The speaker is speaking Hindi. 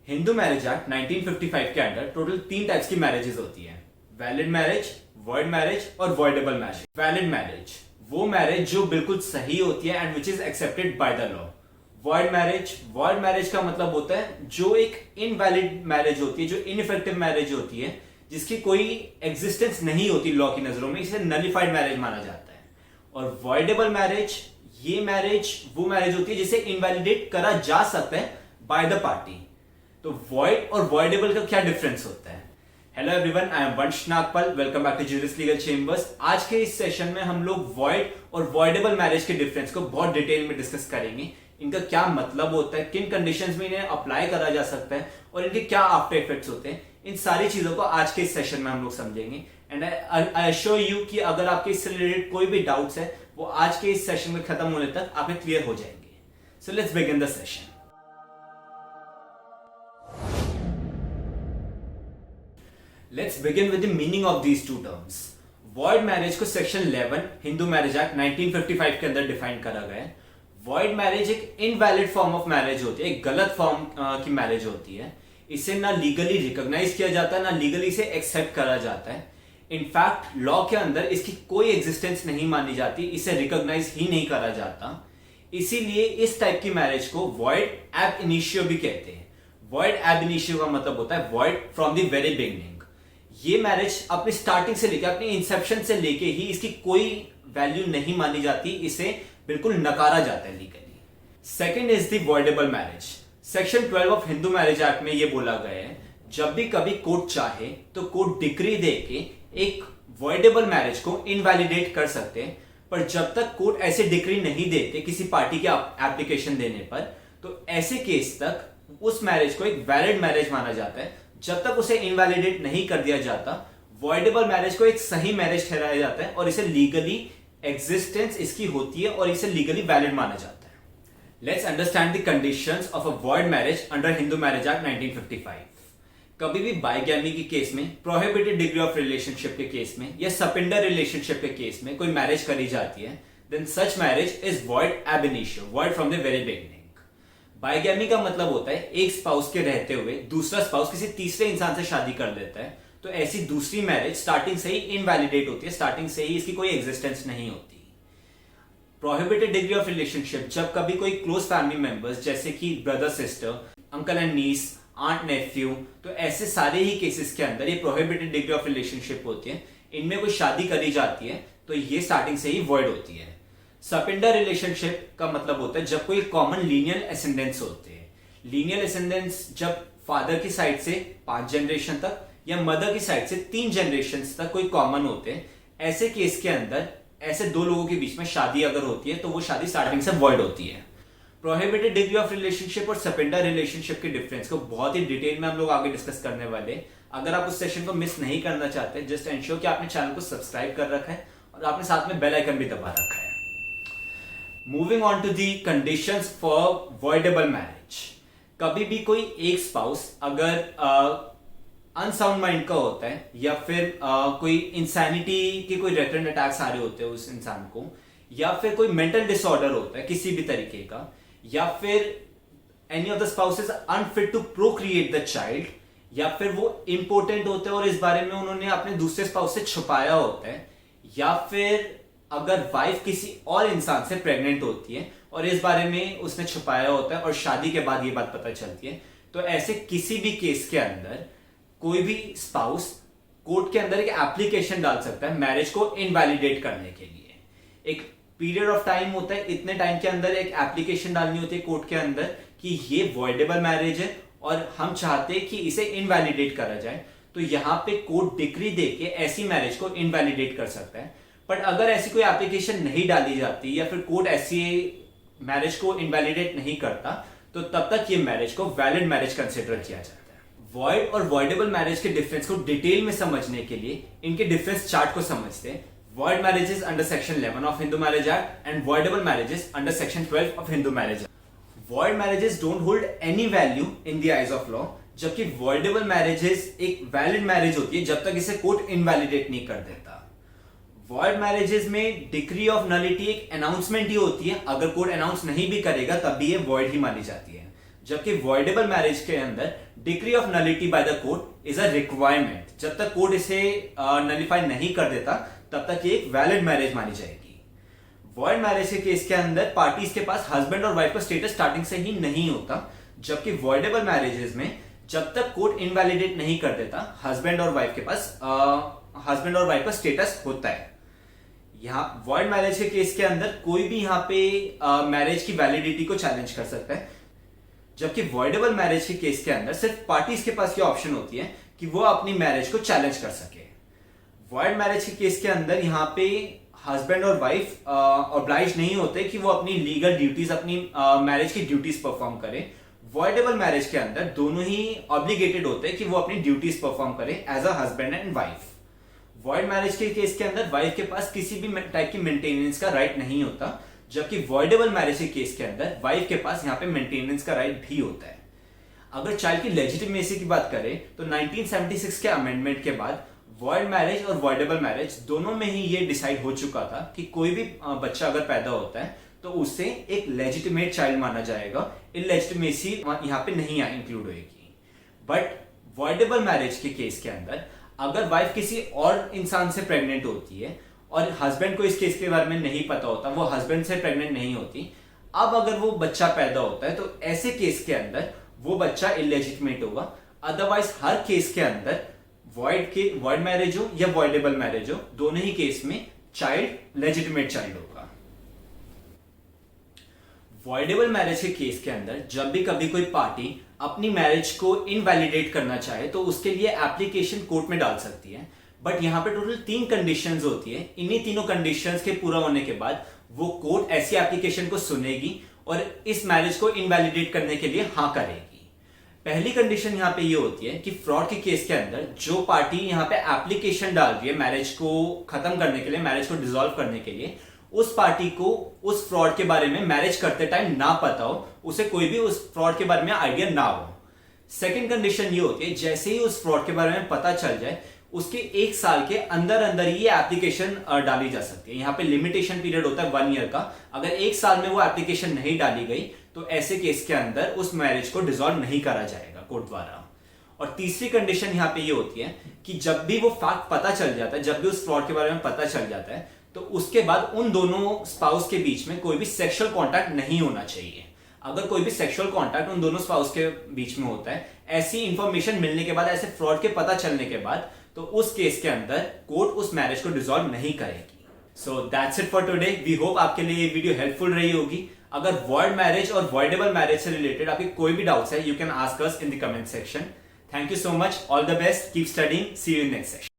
हिंदू मैरिज एक्ट 1955 के अंडर टोटल 3 टाइप्स की मैरिजेस होती है। वैलिड मैरिज, वॉइड मैरिज और वॉइडेबल मैरिज। वैलिड मैरिज वो मैरिज जो बिल्कुल सही होती है and which is accepted by the law. Void marriage का मतलब होता है जो एक इनवैलिड मैरिज होती है, जो इनइफेक्टिव मैरिज होती है, जिसकी कोई एग्जिस्टेंस नहीं होती लॉ की नजरों में, इसे नलिफाइड मैरिज माना जाता है। और वॉइडेबल मैरिज, ये मैरिज वो मैरिज होती है जिसे इनवैलिडेट करा जा सकता है बाय द पार्टी। तो वॉइड और वॉइडेबल का क्या डिफरेंस होता है? Hello everyone, I am Vansh Nagpal, welcome back to Juris Legal Chambers. आज के इस सेशन में हम लोग वॉइड और वॉइडेबल मैरिज के डिफरेंस को बहुत डिटेल में डिस्कस करेंगे। इनका क्या मतलब होता है, किन कंडीशंस में इन्हें अप्लाई करा जा सकता है और इनके क्या आफ्टर इफेक्ट्स होते हैं, इन सारी चीजों को आज के इस सेशन में हम लोग समझेंगे। एंड आई अश्योर यू कि अगर आपके इससे रिलेटेड कोई भी डाउट्स है वो आज के इस सेशन में खत्म होने तक आपके क्लियर हो जाएंगे। So let's begin the session. Let's begin with the meaning of these two terms. Void marriage को सेक्शन 11 हिंदू मैरिज एक्ट 1955 के अंदर डिफाइन करा गया है। वॉइड मैरिज एक इनवैलिड फॉर्म ऑफ मैरिज होती है, एक गलत फॉर्म की मैरिज होती है। इसे ना लीगली रिकॉग्नाइज किया जाता है, ना लीगली इसे एक्सेप्ट करा जाता है। इनफैक्ट लॉ के अंदर इसकी कोई एग्जिस्टेंस नहीं मानी जाती, इसे रिकॉग्नाइज ही नहीं करा जाता। इसीलिए इस टाइप की मैरिज को वॉइड एब इनिशियो भी कहते हैं। वॉइड एब इनिशियो का मतलब होता है void from the very beginning. ये मैरिज अपनी स्टार्टिंग से लेकर, अपनी इंसेप्शन से लेके ही इसकी कोई वैल्यू नहीं मानी जाती, इसे बिल्कुल नकारा जाता है legally. Second is the voidable marriage. Section 12 of Hindu marriage act में ये बोला गया है जब भी कभी कोर्ट चाहे तो कोर्ट डिक्री देके एक वॉइडेबल मैरिज को इनवैलिडेट कर सकते हैं। पर जब तक कोर्ट ऐसे डिक्री नहीं देते किसी पार्टी के एप्लीकेशन देने पर, तो ऐसे केस तक उस मैरिज को एक वैलिड मैरिज माना जाता है। जब तक उसे इनवैलिडेट नहीं कर दिया जाता, वॉइडेबल मैरिज को एक सही मैरिज ठहराया जाता है और इसे लीगली एग्जिस्टेंस इसकी होती है और इसे लीगली वैलिड माना जाता है। Let's understand the conditions of a void marriage under Hindu marriage act 1955। कभी भी बाइगैमी के केस में, प्रोहिबिटेड डिग्री ऑफ रिलेशनशिप के केस में या सपिंडर रिलेशनशिप के केस में कोई मैरिज करी जाती है, then such marriage is void ab initio, void from the very beginning. Bigamy का मतलब होता है एक स्पाउस के रहते हुए दूसरा स्पाउस किसी तीसरे इंसान से शादी कर लेता है, तो ऐसी दूसरी मैरिज स्टार्टिंग से ही इनवैलिडेट होती है, स्टार्टिंग से ही इसकी कोई एग्जिस्टेंस नहीं होती। प्रोहिबिटेड डिग्री ऑफ रिलेशनशिप, जब कभी कोई क्लोज फैमिली मेंबर्स जैसे कि brother sister, uncle and niece, aunt nephew, तो ऐसे सारे ही केसेस के अंदर ये प्रोहिबिटेड डिग्री ऑफ रिलेशनशिप होती है, इनमें कोई शादी करी जाती है तो ये स्टार्टिंग से ही वॉइड होती है। सपिंडर रिलेशनशिप का मतलब होता है जब कोई कॉमन लीनियल एसेंडेंस होते हैं। लीनियल एसेंडेंस जब फादर की साइड से 5 जनरेशन तक या मदर की साइड से 3 जनरेशन तक कोई कॉमन होते हैं, ऐसे केस के अंदर ऐसे दो लोगों के बीच में शादी अगर होती है तो वो शादी स्टार्टिंग से वॉइड होती है। प्रोहिबिटेड डिग्री ऑफ रिलेशनशिप और सपिंडर रिलेशनशिप के डिफरेंस को बहुत ही डिटेल में हम लोग आगे डिस्कस करने वाले। अगर आप उस सेशन को मिस नहीं करना चाहते, जस्ट एंश्योर कि आपने चैनल को सब्सक्राइब कर रखा है और आपने साथ में बेल आइकन भी दबा रखा है। Moving on to the conditions for voidable marriage. कभी भी कोई एक स्पाउस अगर अनसाउंड माइंड का होता है या फिर कोई इंसैनिटी के कोई रेकरेंट अटैक्स आ रहे होते हैं उस इंसान को, या फिर कोई मेंटल डिसऑर्डर होता है किसी भी तरीके का, या फिर any of the spouses unfit to procreate the child, या फिर वो इम्पोर्टेंट होते हैं और इस बारे में उन्होंने अपने दूसरे स्पाउस से छुपाया होता है, या फिर अगर वाइफ किसी और इंसान से प्रेग्नेंट होती है और इस बारे में उसने छुपाया होता है और शादी के बाद ये बात पता चलती है, तो ऐसे किसी भी केस के अंदर कोई भी स्पाउस कोर्ट के अंदर एक एप्लीकेशन डाल सकता है मैरिज को इनवैलिडेट करने के लिए। एक पीरियड ऑफ टाइम होता है, इतने टाइम के अंदर एक एप्लीकेशन डालनी होती है कोर्ट के अंदर कि ये वॉइडेबल मैरिज है और हम चाहते हैं कि इसे इनवैलिडेट करा जाए, तो यहां पे कोर्ट डिक्री देके ऐसी मैरिज को इनवैलिडेट कर सकता है। बट अगर ऐसी कोई एप्लीकेशन नहीं डाली जाती या फिर कोर्ट ऐसी मैरिज को इनवैलिडेट नहीं करता, तो तब तक ये मैरिज को वैलिड मैरिज कंसिडर किया जाता है। वॉइड और वॉइडेबल मैरिज के डिफरेंस को डिटेल में समझने के लिए इनके डिफरेंस चार्ट को समझते हैं। Void marriages under section 11 of Hindu marriage act and voidable marriages under section 12 of Hindu marriage act. Void marriages don't hold any value in the eyes of law, जबकि वॉइडेबल मैरिजेस एक वैलिड मैरिज होती है जब तक इसे कोर्ट इनवैलिडेट नहीं कर देता। वॉइड मैरिजेस में डिक्री ऑफ नलिटी एक अनाउंसमेंट ही होती है, अगर कोर्ट अनाउंस नहीं भी करेगा तब भी ये वॉइड ही मानी जाती है। जबकि वॉइडेबल मैरिज के अंदर degree of nullity by the court is a requirement. जब तक कोर्ट इसे नलिफाई नहीं कर देता तब तक ये एक वैलिड मैरिज मानी जाएगी। वॉइड मैरिज के केस के अंदर पार्टीज के पास हस्बैंड और वाइफ का स्टेटस स्टार्टिंग से ही नहीं होता, जबकि वॉइडेबल मैरिजेस में जब तक कोर्ट इनवैलिडेट नहीं कर देता हस्बैंड और वाइफ के पास हस्बैंड और वाइफ का स्टेटस होता है। यहाँ वॉइड मैरिज के केस के अंदर कोई भी यहाँ पे मैरिज की वैलिडिटी को चैलेंज कर सकता है, जबकि वॉइडेबल मैरिज के केस के अंदर सिर्फ पार्टीज के पास ये ऑप्शन होती है कि वो अपनी मैरिज को चैलेंज कर सके। वॉइड मैरिज के केस के अंदर यहाँ पे हस्बैंड और वाइफ ऑब्लाइज नहीं होते कि वो अपनी लीगल ड्यूटीज, अपनी मैरिज की ड्यूटीज परफॉर्म करें। वॉइडेबल मैरिज के अंदर दोनों ही ऑब्लिगेटेड होते हैं कि वो अपनी ड्यूटीज परफॉर्म करें as a husband and wife. Void marriage के केस के अंदर वाइफ के पास किसी भी टाइप की मेंटेनेंस का राइट नहीं होता, जबकि वॉइडेबल मैरिज के केस के अंदर वाइफ के पास यहाँ पे मेंटेनेंस का राइट भी होता है। अगर चाइल्ड की लेजिटिमेसी की बात करें तो 1976 के अमेंडमेंट के बाद वॉइड मैरिज और वॉइडेबल मैरिज दोनों में ही ये डिसाइड हो चुका था कि कोई भी बच्चा अगर पैदा होता है तो उससे एक लेजिटिमेट चाइल्ड माना जाएगा, इलेजिटिमेसी यहाँ पे नहीं इंक्लूड होगी। बट वॉइडेबल मैरिज के केस के अंदर अगर वाइफ किसी और इंसान से प्रेग्नेंट होती है और हस्बैंड को इस केस के बारे में नहीं पता होता, वो हस्बैंड से प्रेग्नेंट नहीं होती, अब अगर वो बच्चा पैदा होता है तो ऐसे केस के अंदर वो बच्चा इलेजिटिमेट होगा। अदरवाइज हर केस के अंदर वॉइड मैरिज हो या वॉइडेबल मैरिज हो, दोनों ही केस में चाइल्ड लेजिटिमेट चाइल्ड होगा। वॉइडेबल मैरिज के केस के अंदर जब भी कभी कोई पार्टी अपनी मैरिज को इनवैलिडेट करना चाहे तो उसके लिए एप्लीकेशन कोर्ट में डाल सकती है। बट यहाँ पे टोटल 3 कंडीशंस होती है। इन्हीं तीनों कंडीशंस के पूरा होने के बाद वो कोर्ट ऐसी एप्लीकेशन को सुनेगी और इस मैरिज को इनवैलिडेट करने के लिए हाँ करेगी। पहली कंडीशन यहाँ पे ये होती है कि फ्रॉड के केस के अंदर जो पार्टी यहाँ पे एप्लीकेशन डाल रही है मैरिज को खत्म करने के लिए, मैरिज को डिसॉल्व करने के लिए, उस पार्टी को उस फ्रॉड के बारे में मैरिज करते टाइम ना पता हो, उसे कोई भी उस फ्रॉड के बारे में आइडिया ना हो। सेकंड कंडीशन ये होती है जैसे ही उस फ्रॉड के बारे में पता चल जाए उसके 1 साल के अंदर अंदर ही एप्लीकेशन डाली जा सकती है। यहाँ पे लिमिटेशन पीरियड होता है 1 ईयर का। अगर 1 साल में वो एप्लीकेशन नहीं डाली गई तो ऐसे केस के अंदर उस मैरिज को डिसॉल्व नहीं करा जाएगा कोर्ट द्वारा। और तीसरी कंडीशन यहाँ पे ये होती है कि जब भी वो फैक्ट पता चल जाता है, जब भी उस फ्रॉड के बारे में पता चल जाता है, तो उसके बाद उन दोनों स्पाउस के बीच में कोई भी सेक्सुअल कॉन्टैक्ट नहीं होना चाहिए। अगर कोई भी सेक्सुअल कॉन्टैक्ट उन दोनों स्पाउस के बीच में होता है, ऐसी इंफॉर्मेशन मिलने के बाद, ऐसे फ्रॉड के पता चलने के बाद, तो उस केस के अंदर कोर्ट उस मैरिज को डिसॉल्व नहीं करेगी। So that's it for today. We hope आपके लिए ये वीडियो हेल्पफुल रही होगी। अगर वॉइड मैरिज और वॉइडेबल मैरिज से रिलेटेड आपके कोई भी डाउट्स है, you can ask us in the comment section. Thank you so much, all the best, keep studying, see you in next session.